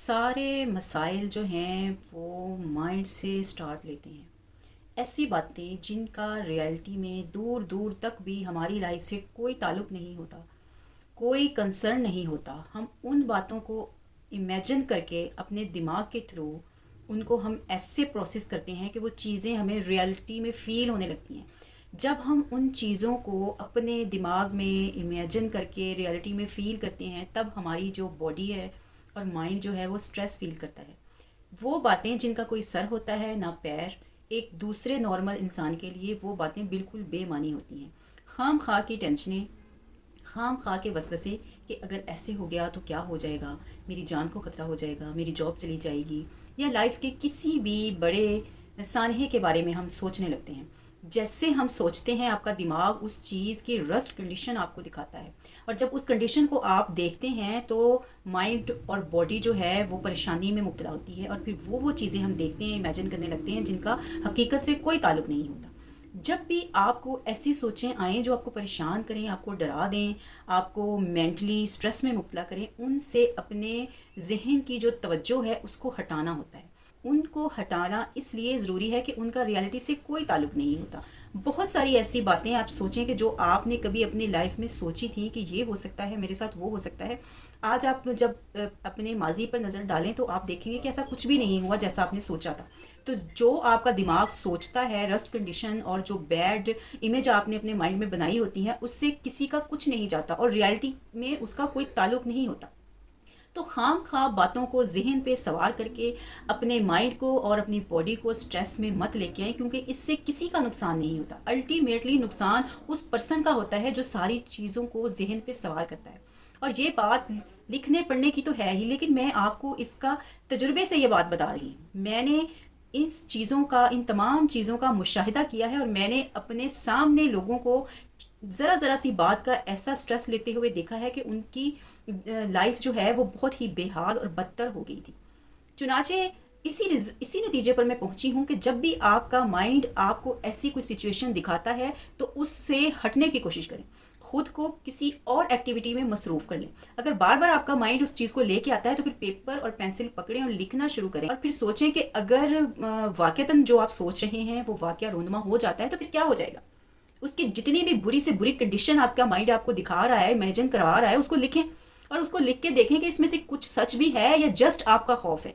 سارے مسائل جو ہیں وہ مائنڈ سے سٹارٹ لیتے ہیں. ایسی باتیں جن کا ریئلٹی میں دور دور تک بھی ہماری لائف سے کوئی تعلق نہیں ہوتا، کوئی کنسرن نہیں ہوتا. ہم ان باتوں کو امیجن کر کے اپنے دماغ کے تھرو ان کو ہم ایسے پروسیس کرتے ہیں کہ وہ چیزیں ہمیں ریئلٹی میں فیل ہونے لگتی ہیں. جب ہم ان چیزوں کو اپنے دماغ میں امیجن کر کے ریئلٹی میں فیل کرتے ہیں، تب ہماری جو باڈی ہے اور مائنڈ جو ہے وہ سٹریس فیل کرتا ہے. وہ باتیں جن کا کوئی سر ہوتا ہے نہ پیر، ایک دوسرے نارمل انسان کے لیے وہ باتیں بالکل بے معنی ہوتی ہیں. خام خواہ کی ٹینشنیں، خام خواہ کے وسوسے کہ اگر ایسے ہو گیا تو کیا ہو جائے گا، میری جان کو خطرہ ہو جائے گا، میری جاب چلی جائے گی، یا لائف کے کسی بھی بڑے سانحے کے بارے میں ہم سوچنے لگتے ہیں. جیسے ہم سوچتے ہیں آپ کا دماغ اس چیز کی رسٹ کنڈیشن آپ کو دکھاتا ہے، اور جب اس کنڈیشن کو آپ دیکھتے ہیں تو مائنڈ اور باڈی جو ہے وہ پریشانی میں مبتلا ہوتی ہے، اور پھر وہ چیزیں ہم دیکھتے ہیں، امیجن کرنے لگتے ہیں جن کا حقیقت سے کوئی تعلق نہیں ہوتا. جب بھی آپ کو ایسی سوچیں آئیں جو آپ کو پریشان کریں، آپ کو ڈرا دیں، آپ کو مینٹلی سٹریس میں مبتلا کریں، ان سے اپنے ذہن کی جو توجہ ہے اس کو ہٹانا ہوتا ہے. ان کو ہٹانا اس لیے ضروری ہے کہ ان کا ریئلٹی سے کوئی تعلق نہیں ہوتا. بہت ساری ایسی باتیں آپ سوچیں کہ جو آپ نے کبھی اپنی لائف میں سوچی تھی کہ یہ ہو سکتا ہے میرے ساتھ، وہ ہو سکتا ہے. آج آپ جب اپنے ماضی پر نظر ڈالیں تو آپ دیکھیں گے کہ ایسا کچھ بھی نہیں ہوا جیسا آپ نے سوچا تھا. تو جو آپ کا دماغ سوچتا ہے، رسٹ کنڈیشن اور جو بیڈ امیج آپ نے اپنے مائنڈ میں بنائی ہوتی ہیں، اس سے کسی کا کچھ نہیں جاتا اور ریئلٹی میں اس کا کوئی تعلق نہیں ہوتا. تو خام خواہ باتوں کو ذہن پہ سوار کر کے اپنے مائنڈ کو اور اپنی باڈی کو سٹریس میں مت لے کے آئیں، کیونکہ اس سے کسی کا نقصان نہیں ہوتا. الٹیمیٹلی نقصان اس پرسن کا ہوتا ہے جو ساری چیزوں کو ذہن پہ سوار کرتا ہے. اور یہ بات لکھنے پڑھنے کی تو ہے ہی، لیکن میں آپ کو اس کا تجربے سے یہ بات بتا رہی ہوں. میں نے ان تمام چیزوں کا مشاہدہ کیا ہے، اور میں نے اپنے سامنے لوگوں کو ذرا ذرا سی بات کا ایسا سٹریس لیتے ہوئے دیکھا ہے کہ ان کی لائف جو ہے وہ بہت ہی بے حال اور بدتر ہو گئی تھی. چنانچہ اسی نتیجے پر میں پہنچی ہوں کہ جب بھی آپ کا مائنڈ آپ کو ایسی کوئی سچویشن دکھاتا ہے تو اس سے ہٹنے کی کوشش کریں، خود کو کسی اور ایکٹیویٹی میں مصروف کر لیں. اگر بار بار آپ کا مائنڈ اس چیز کو لے کے آتا ہے تو پھر پیپر اور پینسل پکڑیں اور لکھنا شروع کریں، اور پھر سوچیں کہ اگر واقعتاً جو آپ سوچ رہے ہیں وہ واقعہ رونما ہو جاتا ہے تو پھر کیا ہو جائے گا. اس کی جتنی بھی بری سے بری کنڈیشن آپ کا مائنڈ آپ کو دکھا رہا ہے، امیجن کروا رہا ہے، اس کو لکھیں اور اس کو لکھ کے دیکھیں کہ اس میں سے کچھ سچ بھی ہے یا جسٹ آپ کا خوف ہے.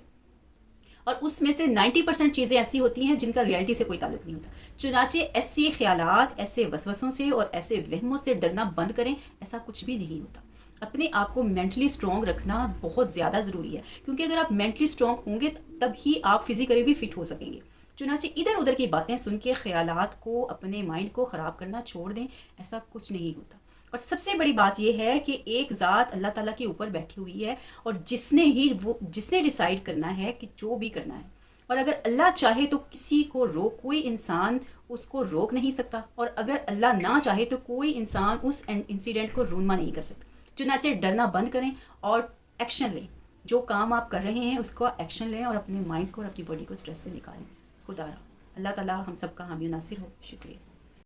اور اس میں سے 90% چیزیں ایسی ہوتی ہیں جن کا ریئلٹی سے کوئی تعلق نہیں ہوتا. چنانچہ ایسی خیالات، ایسے وسوسوں سے اور ایسے وہموں سے ڈرنا بند کریں. ایسا کچھ بھی نہیں ہوتا. اپنے آپ کو مینٹلی سٹرونگ رکھنا بہت زیادہ ضروری ہے، کیونکہ اگر آپ مینٹلی سٹرونگ ہوں گے تب ہی آپ فزیکلی بھی فٹ ہو سکیں گے. چنانچہ ادھر ادھر کی باتیں سن کے خیالات کو، اپنے مائنڈ کو خراب کرنا چھوڑ دیں. ایسا کچھ نہیں ہوتا. اور سب سے بڑی بات یہ ہے کہ ایک ذات اللہ تعالیٰ کے اوپر بیٹھی ہوئی ہے، اور جس نے ڈیسائیڈ کرنا ہے کہ جو بھی کرنا ہے. اور اگر اللہ چاہے تو کسی کو کوئی انسان اس کو روک نہیں سکتا، اور اگر اللہ نہ چاہے تو کوئی انسان اس انسیڈنٹ کو رونما نہیں کر سکتا. چنانچہ ڈرنا بند کریں اور ایکشن لیں. جو کام آپ کر رہے ہیں اس کا ایکشن لیں اور اپنے مائنڈ کو اور اپنی باڈی کو سٹریس سے نکالیں. خدا رہا. اللہ تعالیٰ ہم سب کا حامی و ناصر ہو. شکریہ.